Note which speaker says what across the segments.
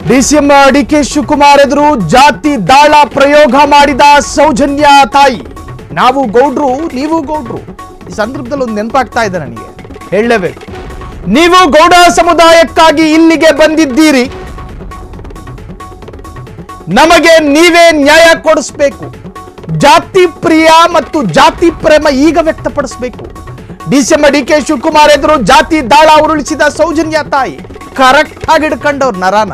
Speaker 1: DCM DK Shivakumar ಎದುರು ಜಾತಿ ದಾಳ ಪ್ರಯೋಗ ಮಾಡಿದ ಸೌಜನ್ಯ ತಾಯಿ. ನಾವು ಗೌಡ್ರು, ನೀವು ಗೌಡ್ರು. ಈ ಸಂದರ್ಭದಲ್ಲಿ ಒಂದು ನೆನಪಾಗ್ತಾ ಇದೆ ನನಗೆ, ಹೇಳಲೇಬೇಕು. ನೀವು ಗೌಡ ಸಮುದಾಯಕ್ಕಾಗಿ ಇಲ್ಲಿಗೆ ಬಂದಿದ್ದೀರಿ, ನಮಗೆ ನೀವೇ ನ್ಯಾಯ ಕೊಡಿಸಬೇಕು. ಜಾತಿ ಪ್ರಿಯ ಮತ್ತು ಜಾತಿ ಪ್ರೇಮ ಈಗ ವ್ಯಕ್ತಪಡಿಸಬೇಕು. ಡಿಸಿಎಂ ಡಿಕೆ ಶಿವಕುಮಾರ್ ಎದುರು ಜಾತಿ ದಾಳ ಉರುಳಿಸಿದ ಸೌಜನ್ಯ ತಾಯಿ. ಕರೆಕ್ಟ್ ಆಗಿ ಹಿಡ್ಕೊಂಡವ್ರು ನರಾನ.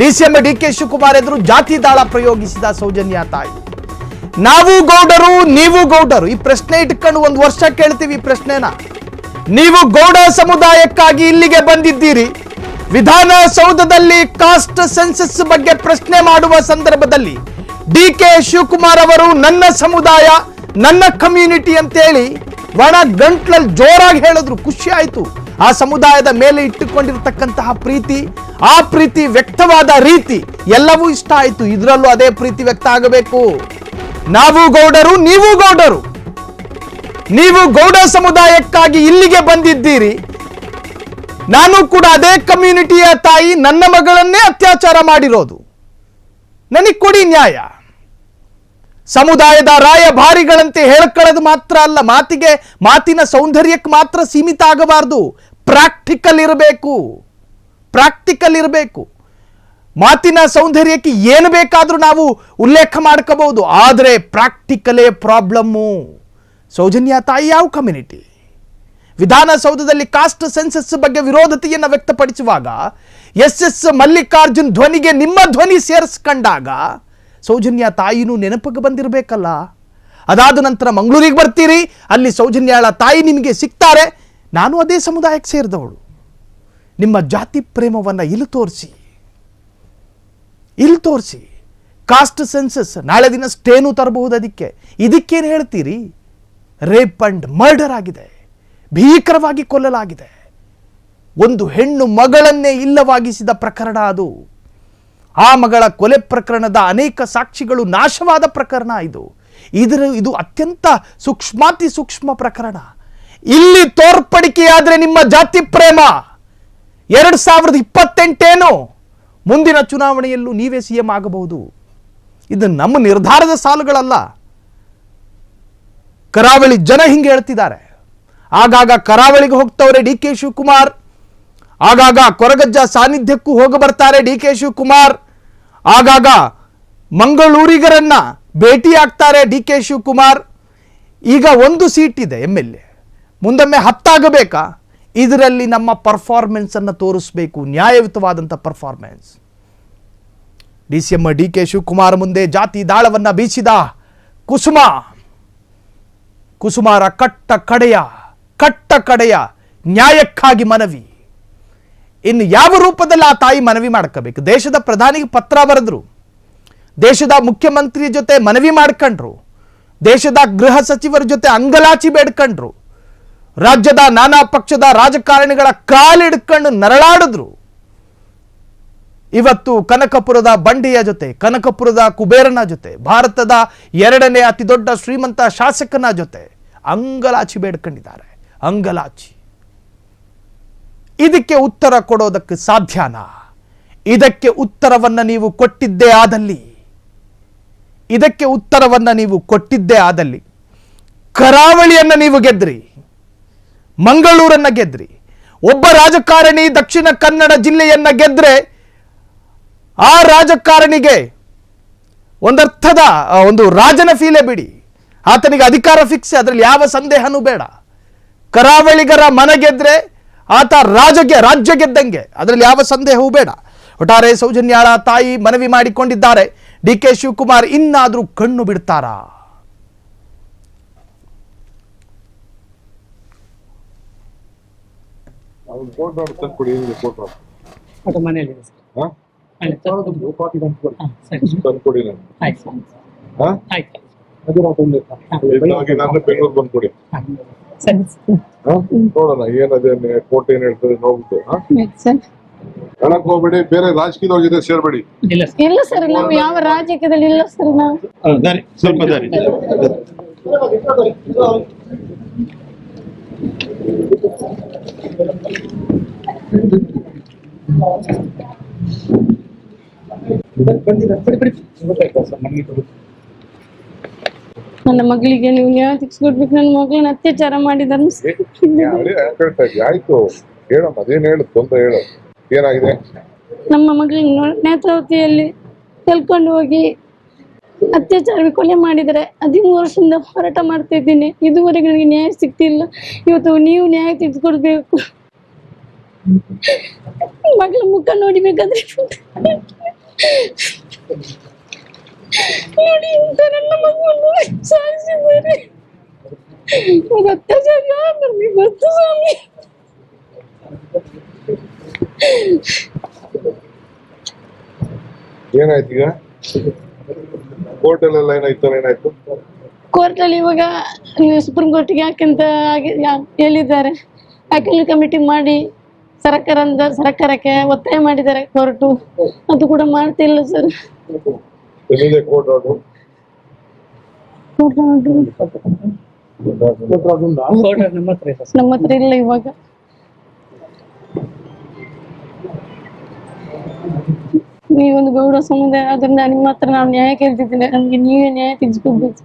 Speaker 1: ಡಿಸಿಎಂ ಡಿಕೆ ಶಿವಕುಮಾರ್ ಎದುರು ಜಾತಿ ದಾಳ ಪ್ರಯೋಗಿಸಿದ ಸೌಜನ್ಯ ತಾಯಿ. ನಾವು ಗೌಡರು, ನೀವು ಗೌಡರು. ಈ ಪ್ರಶ್ನೆ ಇಟ್ಕೊಂಡು ಒಂದು ವರ್ಷ ಕೇಳ್ತೀವಿ ಈ ಪ್ರಶ್ನೆನ. ನೀವು ಗೌಡ ಸಮುದಾಯಕ್ಕಾಗಿ ಇಲ್ಲಿಗೆ ಬಂದಿದ್ದೀರಿ, ವಿಧಾನಸೌಧದಲ್ಲಿ ಕಾಸ್ಟ್ ಸೆನ್ಸಸ್ ಬಗ್ಗೆ ಪ್ರಶ್ನೆ ಮಾಡುವ ಸಂದರ್ಭದಲ್ಲಿ ಡಿಕೆ ಶಿವಕುಮಾರ್ ಅವರು ನನ್ನ ಸಮುದಾಯ, ನನ್ನ ಕಮ್ಯುನಿಟಿ ಅಂತೇಳಿ ಒಣ ಗಂಟ್ಲಲ್ಲಿ ಜೋರಾಗಿ ಹೇಳಿದ್ರು. ಖುಷಿ ಆಯ್ತು. ಆ ಸಮುದಾಯದ ಮೇಲೆ ಇಟ್ಟುಕೊಂಡಿರತಕ್ಕಂತಹ ಪ್ರೀತಿ, ಆ ಪ್ರೀತಿ ವ್ಯಕ್ತವಾದ ರೀತಿ ಎಲ್ಲವೂ ಇಷ್ಟ ಆಯ್ತು. ಇದರಲ್ಲೂ ಅದೇ ಪ್ರೀತಿ ವ್ಯಕ್ತ ಆಗಬೇಕು. ನಾವು ಗೌಡರು, ನೀವು ಗೌಡರು. ನೀವು ಗೌಡ ಸಮುದಾಯಕ್ಕಾಗಿ ಇಲ್ಲಿಗೆ ಬಂದಿದ್ದೀರಿ, ನಾನು ಕೂಡ ಅದೇ ಕಮ್ಯುನಿಟಿಯ ತಾಯಿ. ನನ್ನ ಮಗಳನ್ನೇ ಅತ್ಯಾಚಾರ ಮಾಡಿರೋದು, ನನಗೆ ಕೊಡಿ ನ್ಯಾಯ. ಸಮುದಾಯದ ರಾಯಭಾರಿಗಳಂತೆ ಹೇಳ್ಕೊಳ್ಳೋದು ಮಾತ್ರ ಅಲ್ಲ, ಮಾತಿನ ಸೌಂದರ್ಯಕ್ಕೆ ಮಾತ್ರ ಸೀಮಿತ ಆಗಬಾರ್ದು. ಪ್ರಾಕ್ಟಿಕಲ್ ಇರಬೇಕು, ಪ್ರಾಕ್ಟಿಕಲ್ ಇರಬೇಕು. ಮಾತಿನ ಸೌಂದರ್ಯಕ್ಕೆ ಏನು ಬೇಕಾದರೂ ನಾವು ಉಲ್ಲೇಖ ಮಾಡ್ಕೋಬಹುದು, ಆದರೆ ಪ್ರಾಕ್ಟಿಕಲೇ ಪ್ರಾಬ್ಲಮ್ಮು. ಸೌಜನ್ಯ ತಾಯಿ ಯಾವ ಕಮ್ಯುನಿಟಿ? ವಿಧಾನಸೌಧದಲ್ಲಿ ಕಾಸ್ಟ್ ಸೆನ್ಸಸ್ ಬಗ್ಗೆ ವಿರೋಧತೆಯನ್ನು ವ್ಯಕ್ತಪಡಿಸುವಾಗ ಎಸ್ ಮಲ್ಲಿಕಾರ್ಜುನ್ ಧ್ವನಿಗೆ ನಿಮ್ಮ ಧ್ವನಿ ಸೇರಿಸ್ಕೊಂಡಾಗ ಸೌಜನ್ಯ ತಾಯಿನೂ ನೆನಪಿಗೆ ಬಂದಿರಬೇಕಲ್ಲ. ಅದಾದ ನಂತರ ಮಂಗಳೂರಿಗೆ ಬರ್ತೀರಿ, ಅಲ್ಲಿ ಸೌಜನ್ಯಾಳ ತಾಯಿ ನಿಮಗೆ ಸಿಗ್ತಾರೆ. ನಾನು ಅದೇ ಸಮುದಾಯಕ್ಕೆ ಸೇರಿದವಳು. ನಿಮ್ಮ ಜಾತಿ ಪ್ರೇಮವನ್ನು ಇಲ್ಲಿ ತೋರಿಸಿ. ಕಾಸ್ಟ್ ಸೆನ್ಸಸ್ ನಾಳೆ ದಿನ ಸ್ಟೇನು ತರಬಹುದು. ಇದಕ್ಕೇನು ಹೇಳ್ತೀರಿ? ರೇಪ್ ಅಂಡ್ ಮರ್ಡರ್ ಆಗಿದೆ, ಭೀಕರವಾಗಿ ಕೊಲ್ಲಲಾಗಿದೆ. ಒಂದು ಹೆಣ್ಣು ಮಗಳನ್ನೇ ಇಲ್ಲವಾಗಿಸಿದ ಪ್ರಕರಣ ಅದು. ಆ ಮಗಳ ಕೊಲೆ ಪ್ರಕರಣದ ಅನೇಕ ಸಾಕ್ಷಿಗಳು ನಾಶವಾದ ಪ್ರಕರಣ ಇದು ಅತ್ಯಂತ ಸೂಕ್ಷ್ಮಾತಿ ಸೂಕ್ಷ್ಮ ಪ್ರಕರಣ. ಇಲ್ಲಿ ತೋರ್ಪಡಿಕೆಯಾದ್ರೆ ನಿಮ್ಮ ಜಾತಿ ಪ್ರೇಮ 2028 ಮುಂದಿನ ಚುನಾವಣೆಯಲ್ಲೂ ನೀವೇ ಸಿಎಂ ಆಗಬಹುದು. ಇದು ನಮ್ಮ ನಿರ್ಧಾರದ ಸಾಲುಗಳಲ್ಲ. ಕರಾವಳಿ ಜನ ಹಿಂಗೆ ಹೇಳ್ತಿದ್ದಾರೆ. ಆಗಾಗ ಕರಾವಳಿಗೆ ಹೋಗ್ತವ್ರೆ ಡಿ ಕೆ ಶಿವಕುಮಾರ್, ಆಗಾಗ ಕೊರಗಜ್ಜ ಸಾನ್ನಿಧ್ಯಕ್ಕೂ ಹೋಗಿ ಬರ್ತಾರೆ ಡಿ ಕೆ ಶಿವಕುಮಾರ್, ಆಗಾಗ ಮಂಗಳೂರಿಗರನ್ನ ಭೇಟಿ ಆಗ್ತಾರೆ ಡಿ ಕೆ ಶಿವಕುಮಾರ್. ಈಗ 1 ಸೀಟ್ ಇದೆ MLA, ಮುಂದೊಮ್ಮೆ 10 ಆಗಬೇಕಾ? ಇದರಲ್ಲಿ ನಮ್ಮ ಪರ್ಫಾರ್ಮೆನ್ಸ್ ಅನ್ನು ತೋರಿಸಬೇಕು, ನ್ಯಾಯಯುತವಾದಂಥ ಪರ್ಫಾರ್ಮೆನ್ಸ್. ಡಿಸಿಎಂ ಡಿಕೆ ಶಿವಕುಮಾರ್ ಮುಂದೆ ಜಾತಿ ದಾಳವನ್ನ ಬೀಸಿದ ಕುಸುಮಾರ ಕಟ್ಟ ಕಡೆಯ ನ್ಯಾಯಕ್ಕಾಗಿ ಮನವಿ. ಇನ್ನು ಯಾವ ರೂಪದಲ್ಲಿ ಆ ತಾಯಿ ಮನವಿ ಮಾಡ್ಕೋಬೇಕು? ದೇಶದ ಪ್ರಧಾನಿಗೆ ಪತ್ರ ಬರೆದ್ರು, ದೇಶದ ಮುಖ್ಯಮಂತ್ರಿ ಜೊತೆ ಮನವಿ ಮಾಡ್ಕೊಂಡ್ರು, ದೇಶದ ಗೃಹ ಸಚಿವರ ಜೊತೆ ಅಂಗಲಾಚಿ ಬೇಡ್ಕೊಂಡ್ರು, ರಾಜ್ಯದ ನಾನಾ ಪಕ್ಷದ ರಾಜಕಾರಣಿಗಳ ಕಾಲಿಡ್ಕೊಂಡು ನರಳಾಡಿದ್ರು. ಇವತ್ತು ಕನಕಪುರದ ಬಂಡೆಯ ಜೊತೆ, ಕನಕಪುರದ ಕುಬೇರನ ಜೊತೆ, ಭಾರತದ 2ನೇ ಅತಿ ದೊಡ್ಡ ಶ್ರೀಮಂತ ಶಾಸಕನ ಜೊತೆ ಅಂಗಲಾಚಿ ಬೇಡ್ಕೊಂಡಿದ್ದಾರೆ. ಅಂಗಲಾಚಿ. ಇದಕ್ಕೆ ಉತ್ತರ ಕೊಡೋದಕ್ಕೆ ಸಾಧ್ಯನಾ? ಇದಕ್ಕೆ ಉತ್ತರವನ್ನ ನೀವು ಕೊಟ್ಟಿದ್ದೇ ಆದಲ್ಲಿ ಕರಾವಳಿಯನ್ನ ನೀವು ಗೆದ್ರಿ, ಮಂಗಳೂರನ್ನ ಗೆದ್ರಿ. ಒಬ್ಬ ರಾಜಕಾರಣಿ ದಕ್ಷಿಣ ಕನ್ನಡ ಜಿಲ್ಲೆಯನ್ನ ಗೆದ್ರೆ ಆ ರಾಜಕಾರಣಿಗೆ ಒಂದರ್ಥದ ಒಂದು ರಾಜನ ಫೀಲೆ ಬಿಡಿ, ಆತನಿಗೆ ಅಧಿಕಾರ ಫಿಕ್ಸ್, ಅದರಲ್ಲಿ ಯಾವ ಸಂದೇಹನೂ ಬೇಡ. ಕರಾವಳಿಗರ ಮನ ಗೆದ್ರೆ ಆತ ರಾಜ್ಯ ಗೆದ್ದಂಗೆ, ಅದರಲ್ಲಿ ಯಾವ ಸಂದೇಹವೂ ಬೇಡ. ಒಟ್ಟಾರೆ ಸೌಜನ್ಯಾಳ ತಾಯಿ ಮನವಿ ಮಾಡಿಕೊಂಡಿದ್ದಾರೆ. ಡಿ ಕೆ ಶಿವಕುಮಾರ್ ಇನ್ನಾದ್ರೂ ಕಣ್ಣು ಬಿಡ್ತಾರಾ?
Speaker 2: ನೋಡೋಣ ಏನದೇ ಕೋರ್ಟ್ ಏನ್ ಹೇಳ್ತದೆ ನೋಡ್ಬಿಟ್ಟು ಹೇಳಕ್ ಹೋಗ್ಬೇಡಿ. ಬೇರೆ ರಾಜಕೀಯದವ್ರ ಜೊತೆ ಸೇರ್ಬೇಡಿ.
Speaker 3: ಇಲ್ಲ ಸರ್, ನಾವು ಯಾವ ರಾಜಕೀಯದಲ್ಲಿ ಇಲ್ಲ ಸರ್. ನಾವು
Speaker 2: ಸ್ವಲ್ಪ ದಾರಿ
Speaker 3: ನನ್ನ ಮಗಳಿಗೆ ನೀವು ನ್ಯಾಯ ತೆಗಿಸ್ಕೊಡ್ಬೇಕು. ನನ್ನ ಮಗಳನ್ನ ಅತ್ಯಾಚಾರ ಮಾಡಿದಾರೆ.
Speaker 2: ಹೇಳ್ತಾ ಇದ್ದೆ, ಆಯ್ತು ಹೇಳಮ್ಮ, ಅದೇನು ಹೇಳು, ತೊಂದರೆ ಹೇಳು, ಏನಾಗಿದೆ?
Speaker 3: ನಮ್ಮ ಮಗಳನ್ನ ನೇತ್ರಾವತಿಯಲ್ಲಿ ಕಲ್ಕೊಂಡು ಹೋಗಿ ಅತ್ಯಾಚಾರ ಕೊಲೆ ಮಾಡಿದರೆ 13 ವರ್ಷದಿಂದ ಹೋರಾಟ ಮಾಡ್ತಾ ಇದ್ದೀನಿ. ಇದುವರೆಗೆ ನನಗೆ ನ್ಯಾಯ ಸಿಗ್ತಿಲ್ಲ. ಇವತ್ತು ನೀವು ನ್ಯಾಯ ತೆಗೆದುಕೊಡ್ಬೇಕು. ಮಗಳ ಮುಖ ನೋಡಿಬೇಕಾದ್ರೆ ನೋಡಿ, ಇಂಥ ನನ್ನ ಮಗುವನ್ನು ಸಾಯಿಸಿದ್ದಾರೆ. ಅತ್ಯಾಚಾರ ನನಗೆ ಗೊತ್ತು ಸ್ವಾಮಿ.
Speaker 2: ಏನಾಯ್ತು ಈಗ? ಕೋರ್ಟಲ್ಲೆಲ್ಲ ಏನಾಯ್ತು?
Speaker 3: ಕೋರ್ಟಲ್ಲಿ ಇವಾಗ ಸುಪ್ರೀಂ ಕೋರ್ಟ್ಗೆ ಯಾಕಂತ ಹೇಳಿದ್ದಾರೆ. ಅಪೀಲ್ ಕಮಿಟಿ ಮಾಡಿ ಸರ್ಕಾರಕ್ಕೆ ಒತ್ತಾಯ ಮಾಡಿದ್ದಾರೆ ಕೋರ್ಟು. ಅದು ಕೂಡ ಮಾಡ್ತಿಲ್ಲ ಸರ್.
Speaker 2: ಎಲ್ಲಿದೆ ಕೋರ್ಟ್ ಆರ್ಡರ್?
Speaker 3: ನಮ್ಮ ಹತ್ರ ಇಲ್ಲ ಇವಾಗ. ನೀವೊಂದು ಗೌಡ ಸಮುದಾಯ ಅದರಿಂದ ನಿಮ್ಮ ಹತ್ರ ನಾವು ನ್ಯಾಯ ಕೇಳ್ತಿದ್ದೀನಿ. ನಮ್ಗೆ ನೀವೇ ನ್ಯಾಯ ತೆಗೆದುಕೊಡ್ಬೇಕು.